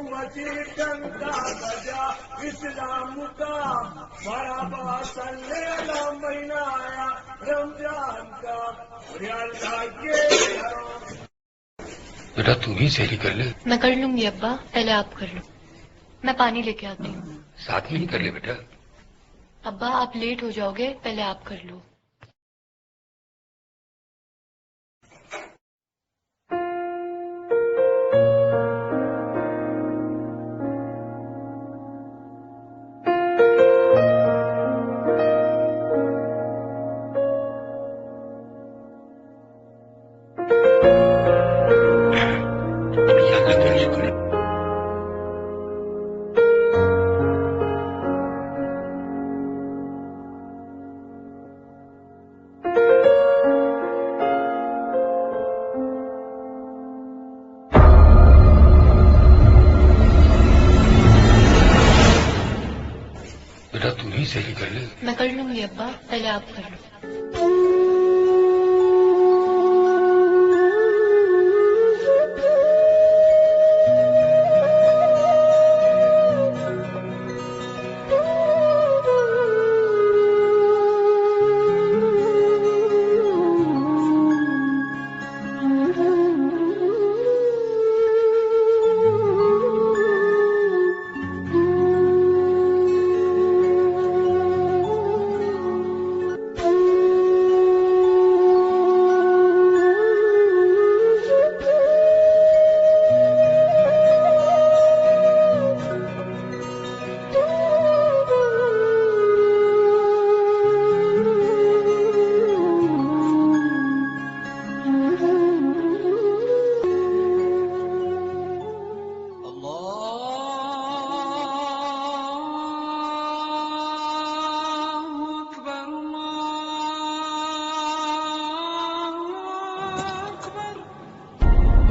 मसीह का बजा इस्लाम का बड़ा महीना आया रमजान का। बेटा तू भी सैरी कर ले। मैं कर लूंगी अब्बा, पहले आप कर लो। मैं पानी लेके आती हूँ। साथ में ही कर ले बेटा। अब्बा आप लेट हो जाओगे, पहले आप कर लो। बेटा तू ही सैरी कर ले। मैं कर लूंगी अब्बा, पहले आप कर लो।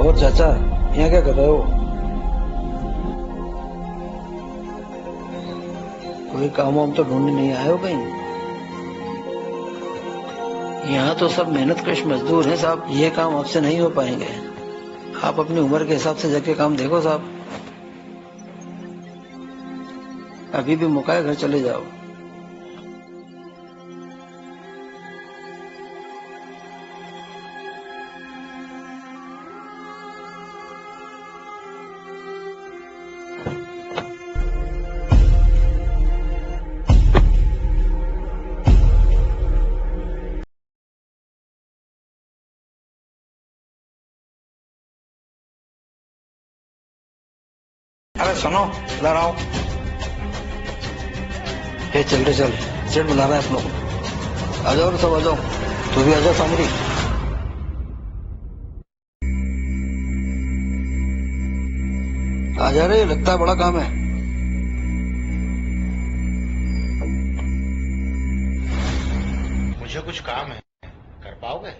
और चाचा यहाँ क्या कर रहे हो? कोई काम वाम तो ढूंढने नहीं आए हो कहीं? यहाँ तो सब मेहनत कश मजदूर हैं साहब, ये काम आपसे नहीं हो पाएंगे। आप अपनी उम्र के हिसाब से जाके काम देखो साहब। अभी भी मौका है, घर चले जाओ। अरे सुनो, इधर आओ। हे चल रे चल, जेठ बुला रहा है आप लोग। आ जाओ सब, आ जाओ। तू भी आ जाओ सामरी। आ जा रे, लगता है बड़ा काम है। मुझे कुछ काम है, कर पाओगे?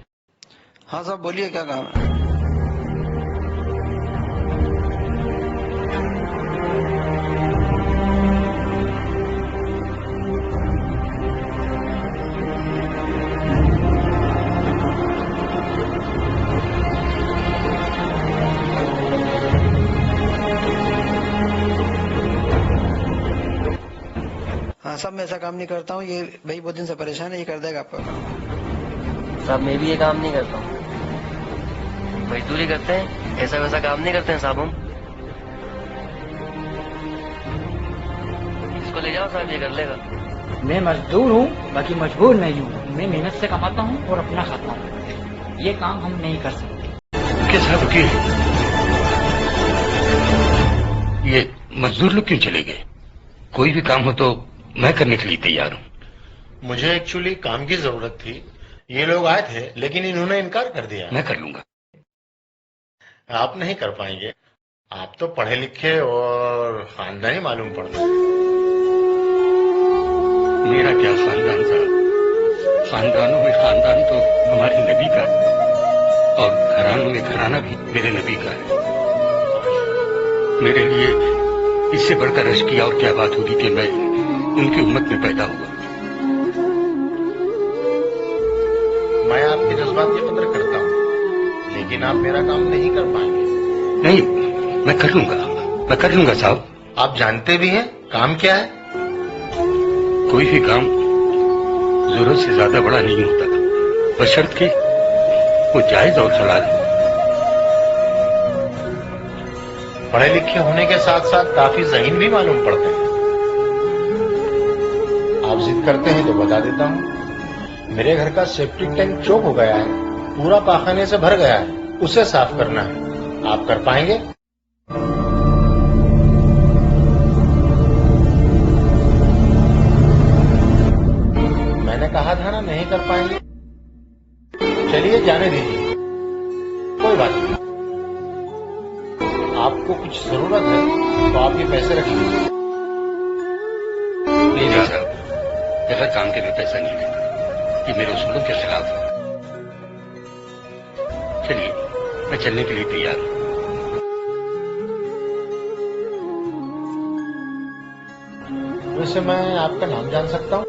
हाँ साहब बोलिए, क्या काम है? हाँ साहब, मैं ऐसा काम नहीं करता हूँ। ये भाई बहुत दिन से परेशान है, ये कर देगा आपका। साहब मैं भी ये काम नहीं करता हूँ, मजदूरी करते हैं, ऐसा वैसा काम नहीं करते हैं साहब हम। इसको ले जाओ साहब, ये कर लेगा। मैं मजदूर हूँ, बाकी मजबूर नहीं हूँ। मैं मेहनत से कमाता हूँ और अपना खाता हूँ। ये काम हम नहीं कर सकते। क्या साहब की ये मजदूर लोग क्यों चले गए? कोई भी काम हो तो मैं करने के लिए तैयार हूँ। मुझे एक्चुअली काम की जरूरत थी। ये लोग आए थे लेकिन इन्होंने इनकार कर दिया। मैं कर लूंगा। आप नहीं कर पाएंगे, आप तो पढ़े लिखे और खानदानी मालूम पड़ता है। मेरा क्या खानदान साहब, खानदानों में खानदान तो हमारे नबी का और घरानों में घराना भी मेरे नबी का है। मेरे लिए इससे बढ़कर रश की और क्या बात होगी कि मैं उनकी उम्मत में पैदा हुआ। मैं आपके जज्बात की कदर करता हूँ, लेकिन आप मेरा काम नहीं कर पाएंगे। नहीं, मैं कर लूंगा। मैं कर लूंगा साहब। आप जानते भी हैं काम क्या है? कोई भी काम जरूरत से ज्यादा बड़ा नहीं होता, बशर्त कि वो जायज और हलाल हो। पढ़े लिखे होने के साथ साथ काफी ज़हीन भी मालूम पड़ते हैं। आप जिद करते हैं तो बता देता हूँ। मेरे घर का सेप्टिक टैंक चोक हो गया है, पूरा पाखाने से भर गया है, उसे साफ करना है। आप कर पाएंगे? मैंने कहा था ना नहीं कर पाएंगे। चलिए जाने दीजिए, कोई बात नहीं। आपको कुछ जरूरत है तो आप ये पैसे रख लीजिए। नहीं साहब, बगैर काम के मैं पैसा नहीं देता, ये मेरे उसूलों के खिलाफ है। चलिए, मैं चलने के लिए तैयार हूँ। वैसे मैं आपका नाम जान सकता हूँ?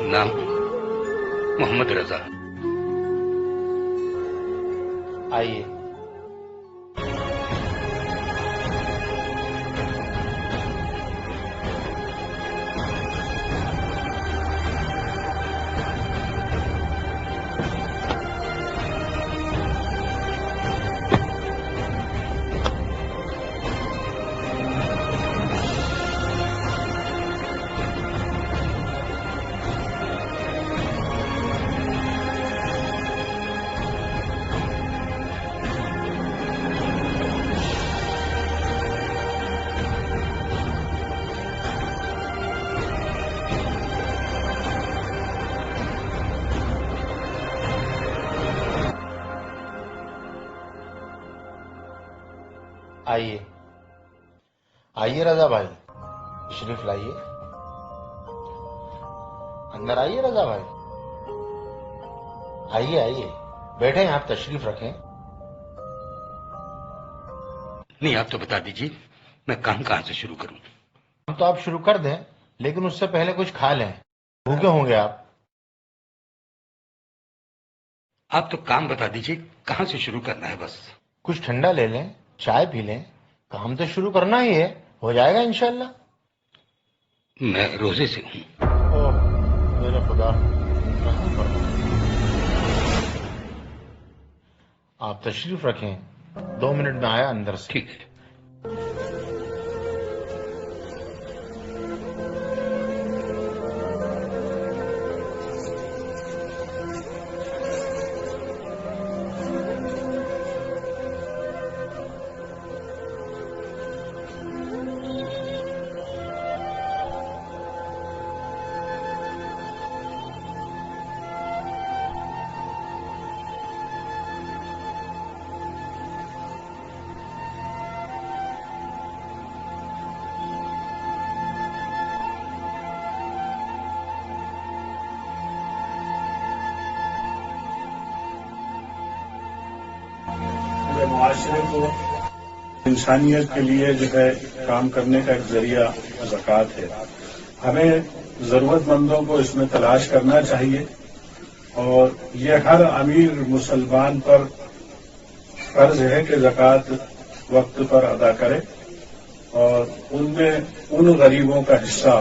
नाम मोहम्मद रजा। आइए। आइए आइए रजा भाई, तशरीफ लाइए। अंदर आइए रजा भाई, आइए आइए, बैठे आप तशरीफ रखें। नहीं, आप तो बता दीजिए मैं काम कहाँ से शुरू करूं? हम तो आप शुरू कर दें, लेकिन उससे पहले कुछ खा लें, भूखे होंगे आप। आप तो काम बता दीजिए कहाँ से शुरू करना है बस। कुछ ठंडा ले लें, चाय पी लें, काम तो शुरू करना ही है, हो जाएगा इंशाल्लाह। मैं रोजे से हूँ। ओह मेरे खुदा, रहम फरमा। आप तशरीफ रखें, 2 मिनट में आया अंदर से। ठीक है। माशरे को इंसानियत के लिए जो है काम करने का एक जरिया ज़कात है। हमें जरूरतमंदों को इसमें तलाश करना चाहिए और ये हर अमीर मुसलमान पर फर्ज है कि ज़कात वक्त पर अदा करे और उनमें उन गरीबों का हिस्सा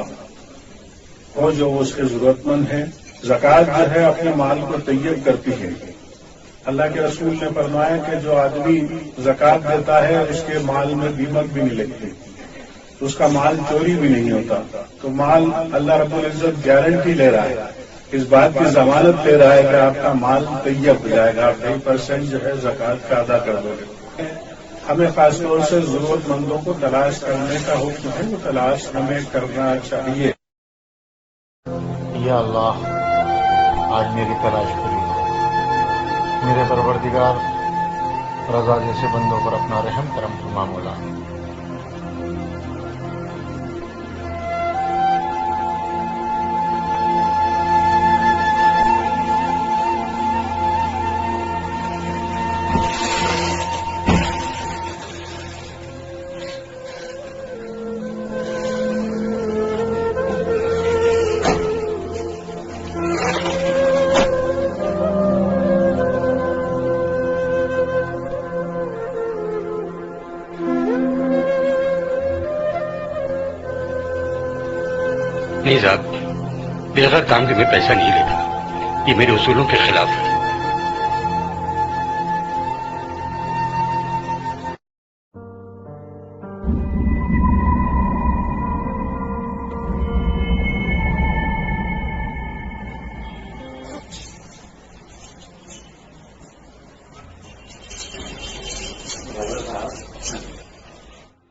हो जो उसके जरूरतमंद हैं। ज़कात जो है अपने माल को तैयब करती है। अल्लाह के रसूल ने फरमाया कि जो आदमी ज़कात देता है उसके माल में दीमक भी नहीं लगती, उसका माल चोरी भी नहीं होता। तो माल अल्लाह रब्बुल इज्जत गारंटी ले रहा है, इस बात की जमानत ले रहा है कि आपका माल तैयब हो जाएगा, आप 2% जो है ज़कात का अदा कर दोगे। हमें खासतौर से जरूरतमंदों को तलाश करने का हुक्म है, वो तलाश हमें करना चाहिए। या अल्लाह, आज मेरी तलाश पूरी हो। मेरे परवरदिगार, रजा जैसे बंदों पर अपना रहम करम फरमा मौला। नहीं साहब, बेगैर काम के मैं पैसा नहीं लेता, ये मेरे उसूलों के खिलाफ है।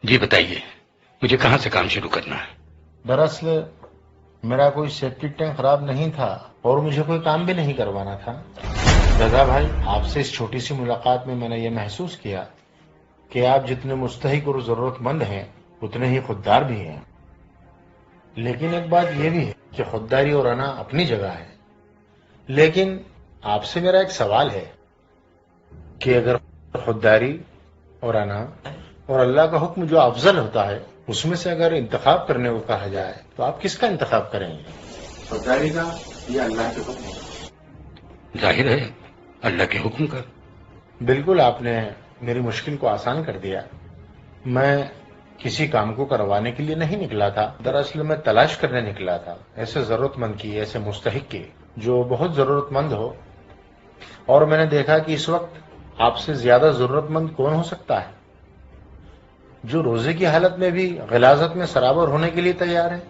जी बताइए, मुझे कहाँ से काम शुरू करना है? दरअसल मेरा कोई सेप्टिक टैंक खराब नहीं था और मुझे कोई काम भी नहीं करवाना था। रजा भाई, आपसे इस छोटी सी मुलाकात में मैंने ये महसूस किया कि आप जितने मुस्तहिक और जरूरतमंद हैं उतने ही खुददार भी हैं। लेकिन एक बात यह भी है कि खुददारी और अना अपनी जगह है। लेकिन आपसे मेरा एक सवाल है कि अगर खुददारी और अना और अल्लाह का हुक्म जो अफजल होता है उसमें से अगर इंतखाब करने को कहा जाए तो आप किसका इंतखाब करेंगे, खुददारी का या अल्लाह के हुक्म का? जाहिर है अल्लाह के हुक्म का। बिल्कुल, आपने मेरी मुश्किल को आसान कर दिया। मैं किसी काम को करवाने के लिए नहीं निकला था, दरअसल मैं तलाश करने निकला था ऐसे जरूरतमंद की, ऐसे मुस्तहिक की जो बहुत जरूरतमंद हो। और मैंने देखा कि इस वक्त आपसे ज्यादा जरूरतमंद कौन हो सकता है, जो रोजे की हालत में भी गिलाजत में सराबर होने के लिए तैयार है।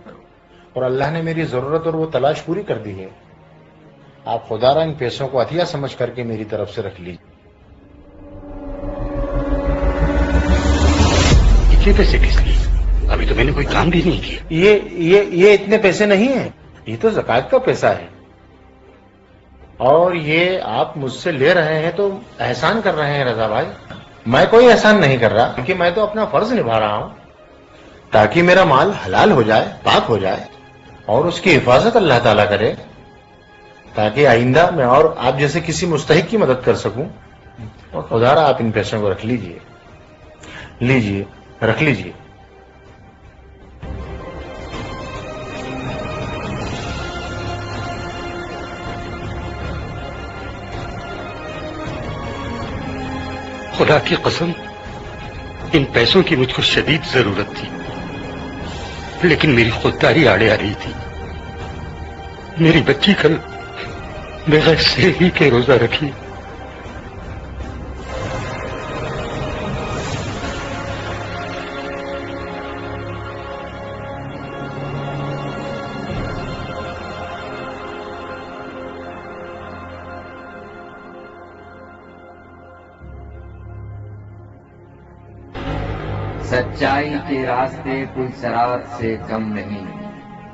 और अल्लाह ने मेरी जरूरत और वो तलाश पूरी कर दी है। आप खुदारा इन पैसों को अतिया समझ करके मेरी तरफ से रख लीजिए। इतने पैसे किस लिए? अभी तो मैंने कोई काम भी नहीं किया। ये इतने पैसे नहीं है, ये तो ज़कात का पैसा है। और ये आप मुझसे ले रहे हैं तो एहसान कर रहे हैं रजा भाई। मैं कोई एहसान नहीं कर रहा, क्योंकि मैं तो अपना फर्ज निभा रहा हूं ताकि मेरा माल हलाल हो जाए, पाक हो जाए और उसकी हिफाजत अल्लाह ताला करे, ताकि आइंदा मैं और आप जैसे किसी मुस्तहिक की मदद कर सकूं। और खुदारा आप इन पैसों को रख लीजिए, लीजिए, रख लीजिए। खुदा की कसम, इन पैसों की मुझको शदीद जरूरत थी, लेकिन मेरी खुददारी आड़े आ रही थी। मेरी बच्ची कल बगैर से ही के रोजा रखी। सच्चाई के रास्ते कोई शरारत से कम नहीं,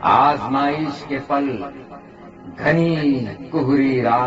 आजमाइश के पल घनी कुहरी रात